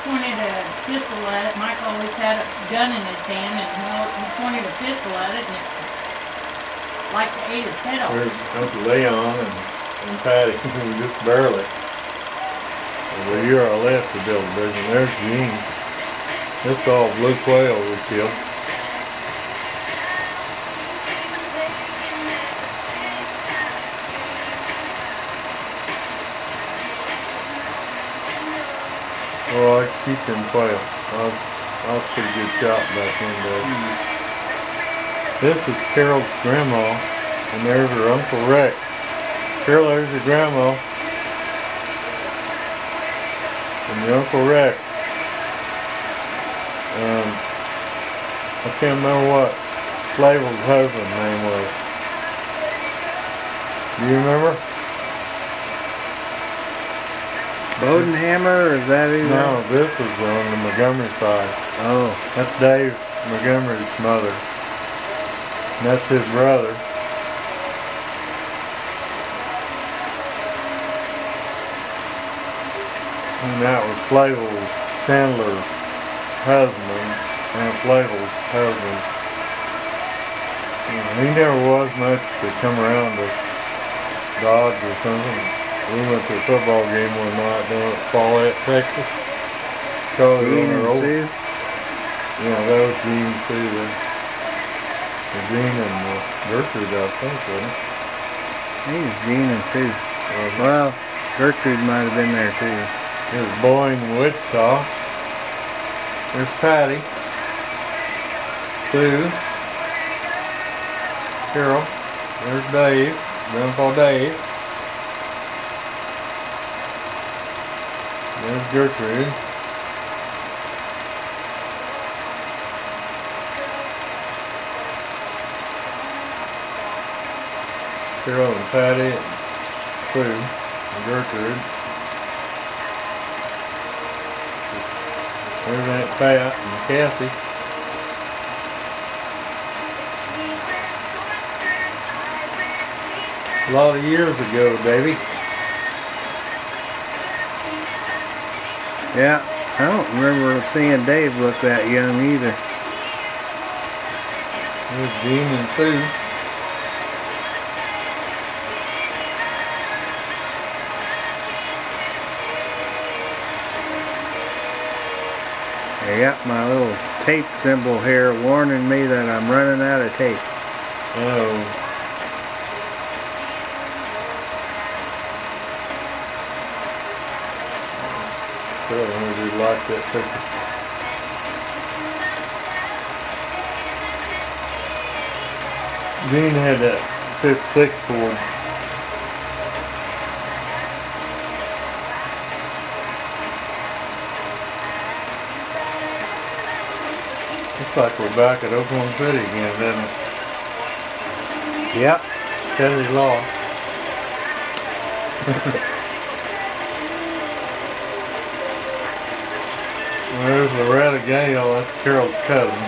pointed a pistol at it. Mike always had a gun in his hand, and he pointed a pistol at it, and it like to ate his head off. There's Uncle Leon and Patty, just barely. Well, you're our left to build a vision. There's Gene. This is all blue quail we killed. Oh, I can keep them quail. I was a pretty good shot back in there. This is Carol's grandma, and there's her Uncle Rex. Carol, there's your grandma. And your Uncle Rex. I can't remember what Flavel's husband's name was. Do you remember? Bodenhammer, or is that who? No, this is on the Montgomery side. Oh. That's Dave Montgomery's mother. And that's his brother. And that was Flavel's, Chandler's husband, and Flavel's husband. He never was much to come around to Dodge or something. We went to a football game one night down at Follett, Texas. Gene and Sue? Yeah, that was Gene and Sue there. Gene and Gertrude, I think, wasn't it? I think it's Gene and Sue. Well, Gertrude might have been there too. Here's Boeing in Wichita. There's Patty. Sue. Carol. There's Dave. Grandpa Dave. There's Gertrude. Carol and Patty and Sue and Gertrude. There's Aunt Pat and Kathy. A lot of years ago, baby. Yeah, I don't remember seeing Dave look that young either. There's Gene and Sue. I got my little tape symbol here warning me that I'm running out of tape. Oh. I really like that picture. Gene had that 56 Ford. Looks like we're back at Oklahoma City again, doesn't it? Yep. Kennedy's Law. There's Loretta Gale, that's Carol's cousin.